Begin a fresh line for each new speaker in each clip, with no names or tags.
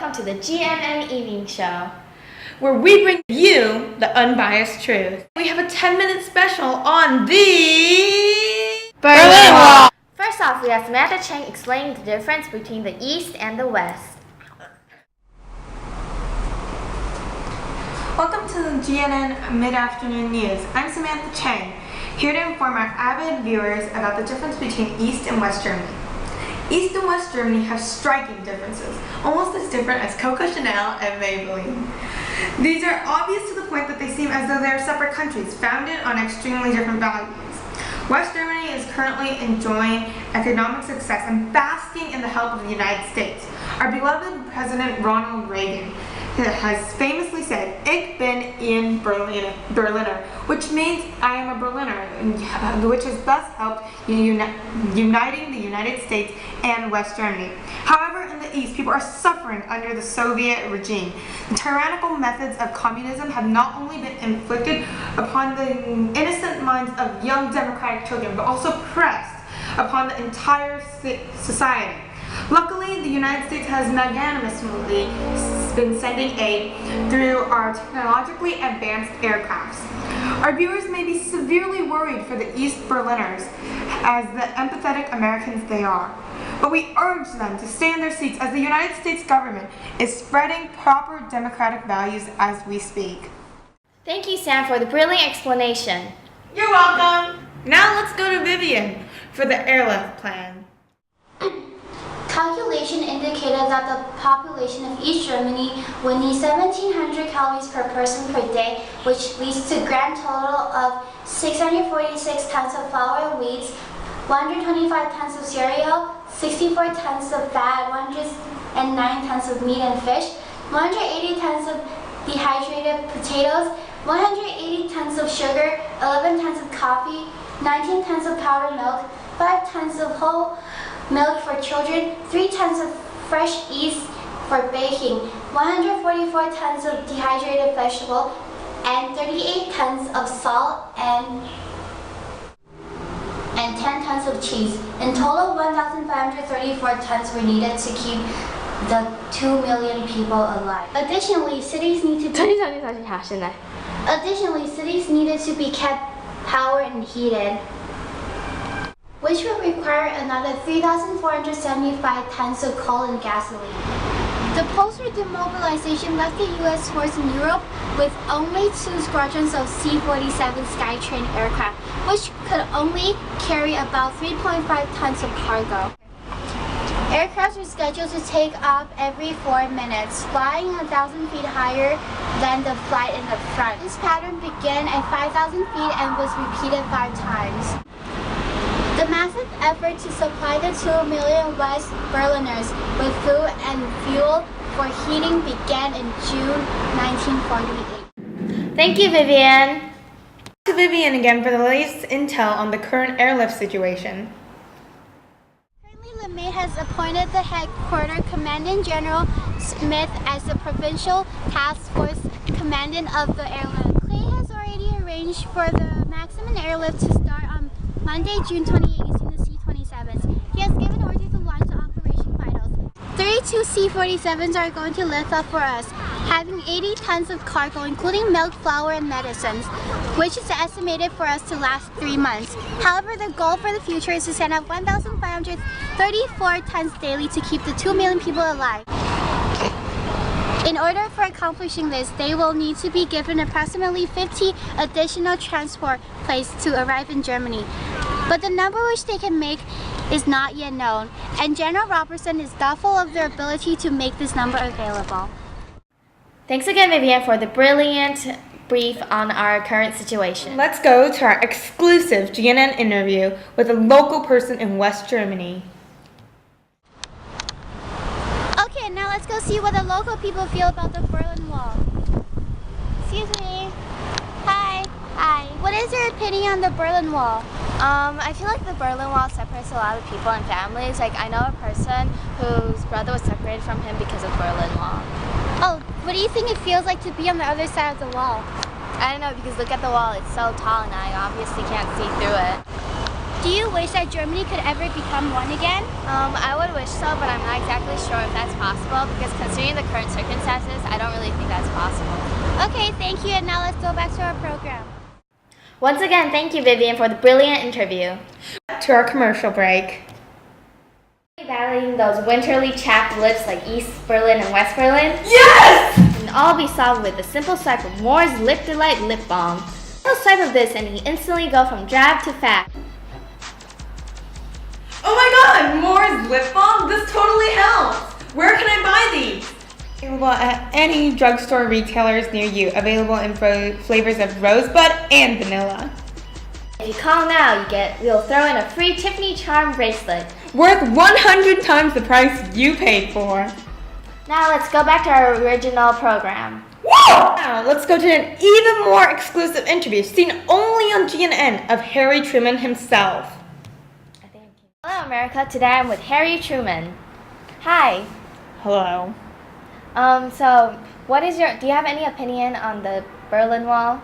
welcome to the GNN Evening Show,
where we bring you the unbiased truth. We have a 10-minute special on the
Berlin Wall. First off, we have Samantha Chang explaining the difference between the East and the West.
Welcome to the GNN Mid-Afternoon News. I'm Samantha Chang, here to inform our avid viewers about the difference between East and West Germany. East and West Germany have striking differences, almost as different as Coco Chanel and Maybelline. These are obvious to the point that they seem as though they are separate countries, founded on extremely different values. West Germany is currently enjoying economic success and basking in the help of the United States. Our beloved President Ronald Reagan has famously said, "Ich bin ein Berliner," which means I am a Berliner, which has thus helped uniting the United States and West Germany. However, in the East, people are suffering under the Soviet regime. The tyrannical methods of communism have not only been inflicted upon the innocent minds of young democratic children, but also pressed upon the entire society. Luckily, the United States has magnanimously been sending aid through our technologically advanced aircrafts. Our viewers may be severely worried for the East Berliners as the empathetic Americans they are. But we urge them to stay in their seats as the United States government is spreading proper democratic values as we speak.
Thank you, Sam, for the brilliant explanation.
You're welcome. Now let's go to Vivian for the airlift plan.
Calculation indicated that the population of East Germany would need 1,700 calories per person per day, which leads to a grand total of 646 tons of flour and wheat, 125 tons of cereal, 64 tons of fat, 109 tons of meat and fish, 180 tons of dehydrated potatoes, 180 tons of sugar, 11 tons of coffee, 19 tons of powdered milk, 5 tons of whole milk for children, 3 tons of fresh yeast for baking, 144 tons of dehydrated vegetable, and 38 tons of salt and 10 tons of cheese. In total, 1,534 tons were needed to keep the 2 million people alive. Additionally, cities needed to be kept power and heated, which would require another 3,475 tons of coal and gasoline. The post-war demobilization left the U.S. force in Europe with only 2 squadrons of C-47 Skytrain aircraft, which could only carry about 3.5 tons of cargo. Aircraft were scheduled to take off every 4 minutes, flying 1,000 feet higher than the flight in the front. This pattern began at 5,000 feet and was repeated 5 times. The massive effort to supply the 2 million West Berliners with food and fuel for heating began in June 1948.
Thank you, Vivian.
To Vivian again for the latest intel on the current airlift situation.
Currently, LeMay has appointed the headquarters Commandant General Smith as the provincial task force commandant of the airlift. Clay has already arranged for the maximum airlift to start on Monday, June 28, using the C-27s. He has given orders to launch the Operation Vitals. 32 C-47s are going to lift off for us, having 80 tons of cargo, including milk, flour, and medicines, which is estimated for us to last 3 months. However, the goal for the future is to send out 1,534 tons daily to keep the 2 million people alive. In order for accomplishing this, they will need to be given approximately 50 additional transport planes to arrive in Germany. But the number which they can make is not yet known, and General Robertson is doubtful of their ability to make this number available.
Thanks again, Vivian, for the brilliant brief on our current situation.
Let's go to our exclusive GNN interview with a local person in West Germany.
Okay, now let's go see what the local people feel about the Berlin Wall. Excuse me. Hi. Hi. What is your opinion on the Berlin Wall?
I feel like the Berlin Wall separates a lot of people and families. Like, I know a person whose brother was separated from him because of Berlin Wall.
Oh, what do you think it feels like to be on the other side of the wall?
I don't know, because look at the wall, it's so tall and I obviously can't see through it.
Do you you wish that Germany could ever become one again?
I would wish so, but I'm not exactly sure if that's possible because considering the current circumstances, I don't really think that's possible.
Okay, thank you, and now let's go back to our program.
Once again, thank you, Vivian, for the brilliant interview.
To our commercial break.
Battling those winterly chapped lips like East Berlin and West Berlin?
Yes!
Can all be solved with a simple swipe of Moore's Lip Delight Lip Balm. A swipe of this and you instantly go from drab to fat.
Oh my god, Moore's lip balm? This totally helps! Where can I buy these? Available at any drugstore retailers near you. Available in flavors of rosebud and vanilla.
If you call now, we'll throw in a free Tiffany charm bracelet.
Worth 100 times the price you paid for.
Now let's go back to our original program.
Whoa! Now let's go to an even more exclusive interview seen only on GNN of Harry Truman himself.
Hello America, today I'm with Harry Truman. Hi.
Hello.
So do you have any opinion on the Berlin Wall?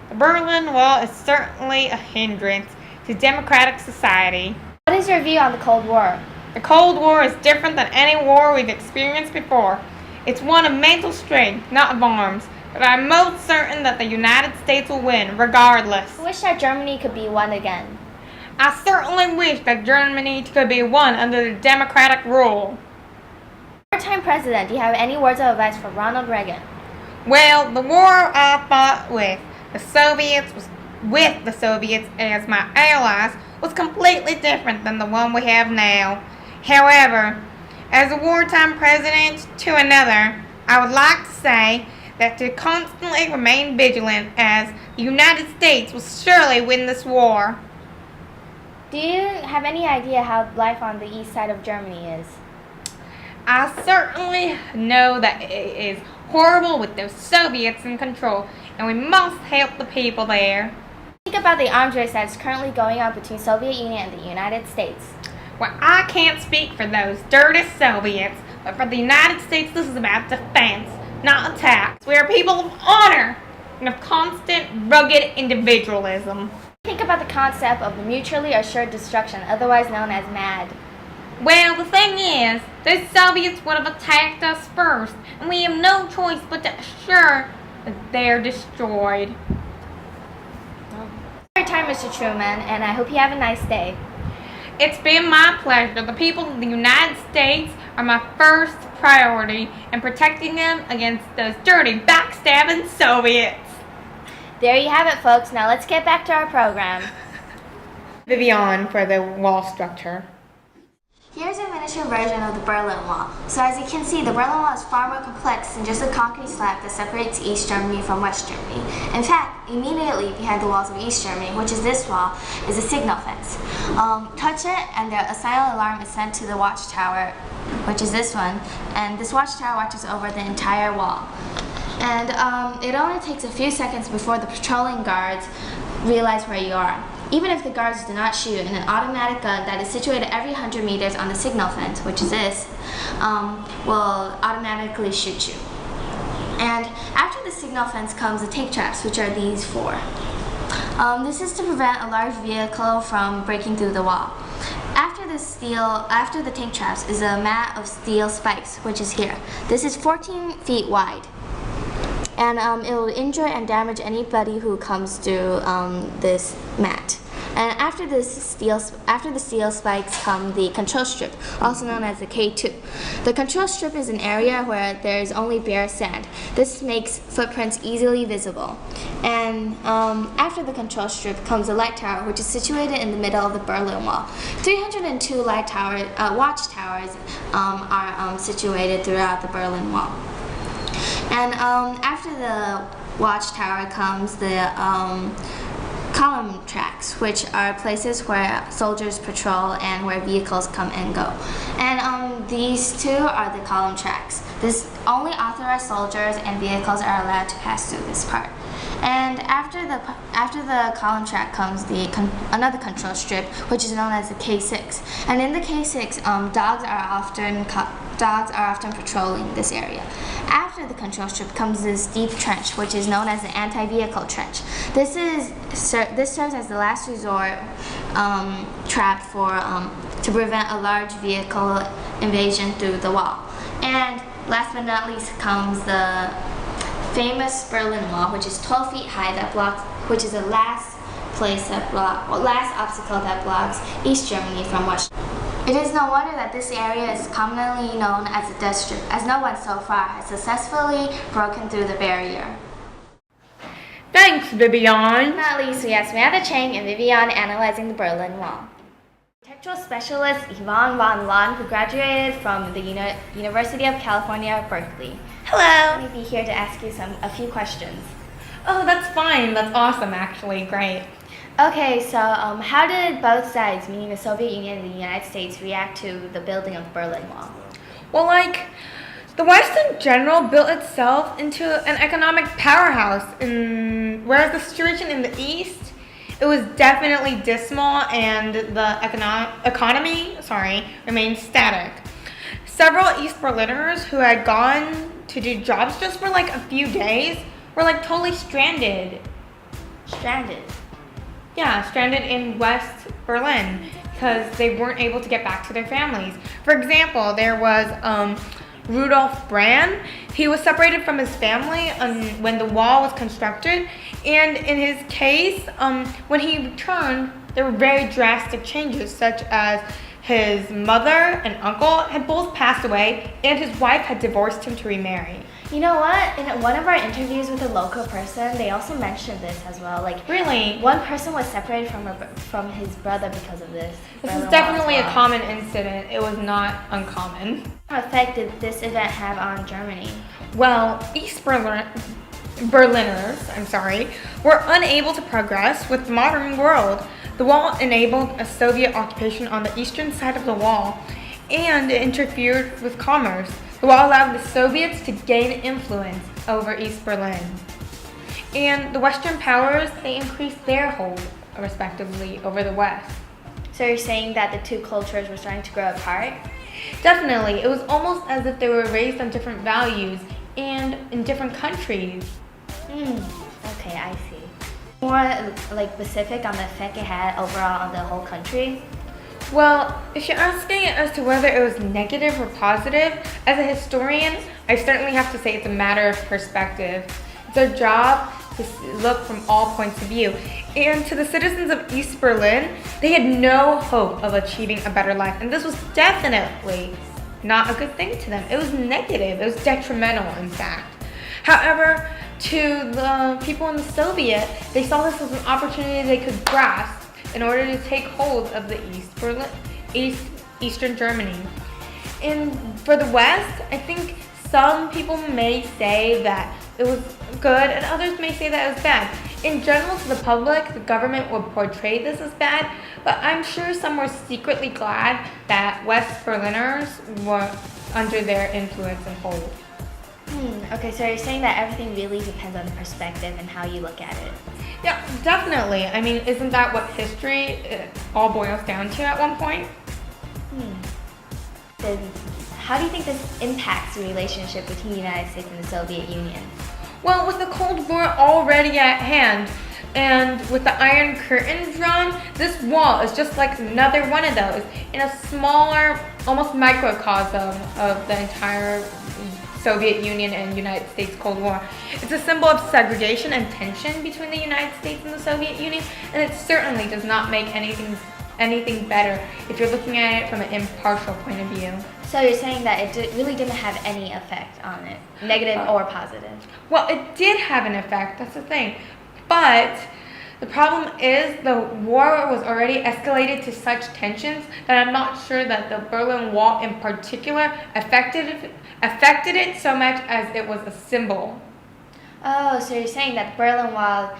The Berlin Wall is certainly a hindrance to democratic society.
What is your view on the Cold War?
The Cold War is different than any war we've experienced before. It's one of mental strength, not of arms. But I'm most certain that the United States will win, regardless.
I wish that Germany could be one again.
I certainly wish that Germany could be one under the democratic rule.
Wartime president, do you have any words of advice for Ronald Reagan?
Well, the war I fought with the Soviets as my allies was completely different than the one we have now. However, as a wartime president to another, I would like to say that to constantly remain vigilant as the United States will surely win this war.
Do you have any idea how life on the east side of Germany is?
I certainly know that it is horrible with those Soviets in control, and we must help the people there.
Think about the arms race that is currently going on between Soviet Union and the United States.
Well, I can't speak for those dirty Soviets, but for the United States, this is about defense, not attack. We are people of honor and of constant, rugged individualism.
Think about the concept of the mutually assured destruction, otherwise known as MAD.
Well, the thing is, the Soviets would have attacked us first, and we have no choice but to assure that they're destroyed.
Your time, Mr. Truman, and I hope you have a nice day.
It's been my pleasure. The people of the United States are my first priority, and protecting them against those dirty, backstabbing Soviets.
There you have it, folks. Now let's get back to our program.
Vivian for the wall structure.
Here's a miniature version of the Berlin Wall. So as you can see, the Berlin Wall is far more complex than just a concrete slab that separates East Germany from West Germany. In fact, immediately behind the walls of East Germany, which is this wall, is a signal fence. Touch it and a silent alarm is sent to the watchtower, which is this one, and this watchtower watches over the entire wall. And it only takes a few seconds before the patrolling guards realize where you are. Even if the guards do not shoot, and an automatic gun that is situated every 100 meters on the signal fence, which is this, will automatically shoot you. And after the signal fence comes the tank traps, which are these four. This is to prevent a large vehicle from breaking through the wall. After the tank traps is a mat of steel spikes, which is here. This is 14 feet wide. And it will injure and damage anybody who comes through this mat. And after the steel spikes come the control strip, also known as the K2. The control strip is an area where there is only bare sand. This makes footprints easily visible. And after the control strip comes the light tower, which is situated in the middle of the Berlin Wall. 302 watchtowers are situated throughout the Berlin Wall. And after the watchtower comes the column tracks, which are places where soldiers patrol and where vehicles come and go. And these two are the column tracks. This only authorized soldiers and vehicles are allowed to pass through this part. And after the column track comes another control strip, which is known as the K6. And in the K6, dogs are often patrolling this area. After the control strip comes this deep trench, which is known as the anti-vehicle trench. This serves as the last resort trap to prevent a large vehicle invasion through the wall. And last but not least comes the famous Berlin Wall, which is 12 feet high, which is the last obstacle that blocks East Germany from West. It is no wonder that this area is commonly known as the Death Strip, as no one so far has successfully broken through the barrier.
Thanks, Vivian.
Not least, we have Samantha Chang and Vivian analyzing the Berlin Wall. Architectural specialist Yvonne Von Lon, who graduated from the University of California, Berkeley.
Hello.
I'll be here to ask you a few questions.
Oh, that's fine. That's awesome, actually. Great.
Okay, so how did both sides, meaning the Soviet Union and the United States, react to the building of the Berlin Wall?
Well, the West in general built itself into an economic powerhouse, whereas the situation in the East, it was definitely dismal and the economy remained static. Several East Berliners who had gone to do jobs just for a few days were totally stranded.
Stranded?
Yeah, stranded in West Berlin because they weren't able to get back to their families. For example, there was Rudolf Brand. He was separated from his family when the wall was constructed, and in his case, when he returned, there were very drastic changes, such as his mother and uncle had both passed away, and his wife had divorced him to remarry.
You know what? In one of our interviews with a local person, they also mentioned this as well.
Really?
One person was separated from his brother because of this.
This is definitely a common incident. It was not uncommon.
What effect did this event have on Germany?
Well, Berliners were unable to progress with the modern world. The wall enabled a Soviet occupation on the eastern side of the wall, and it interfered with commerce. The wall allowed the Soviets to gain influence over East Berlin. And the Western powers, they increased their hold, respectively, over the West.
So you're saying that the two cultures were starting to grow apart?
Definitely. It was almost as if they were raised on different values and in different countries.
Okay, I see. More specific on the effect it had overall on the whole country?
Well, if you're asking as to whether it was negative or positive, as a historian, I certainly have to say it's a matter of perspective. It's our job to look from all points of view. And to the citizens of East Berlin, they had no hope of achieving a better life. And this was definitely not a good thing to them. It was negative. It was detrimental, in fact. However, to the people in the Soviet, they saw this as an opportunity they could grasp in order to take hold of the Eastern Germany. And for the West, I think some people may say that it was good and others may say that it was bad. In general, to the public, the government would portray this as bad, but I'm sure some were secretly glad that West Berliners were under their influence and hold.
Okay, so you're saying that everything really depends on the perspective and how you look at it.
Yeah, definitely. I mean, isn't that what history all boils down to at one point?
Then how do you think this impacts the relationship between the United States and the Soviet Union?
Well, with the Cold War already at hand, and with the Iron Curtain drawn, this wall is just like another one of those in a smaller, almost microcosm of the entire Soviet Union and United States Cold War. It's a symbol of segregation and tension between the United States and the Soviet Union, and it certainly does not make anything better if you're looking at it from an impartial point of view.
So you're saying that it really didn't have any effect on it, negative or positive?
Well, it did have an effect, that's the thing. But the problem is the war was already escalated to such tensions that I'm not sure that the Berlin Wall in particular affected it so much as it was a symbol.
Oh, so you're saying that the Berlin Wall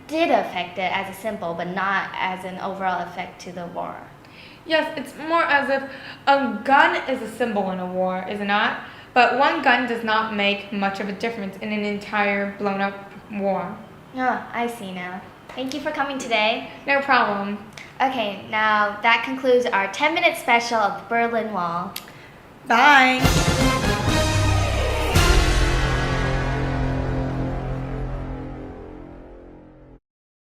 did affect it as a symbol, but not as an overall effect to the war.
Yes, it's more as if a gun is a symbol in a war, is it not? But one gun does not make much of a difference in an entire blown up war.
Oh, I see now. Thank you for coming today.
No problem.
Okay, now that concludes our 10-minute special of the Berlin Wall.
Bye.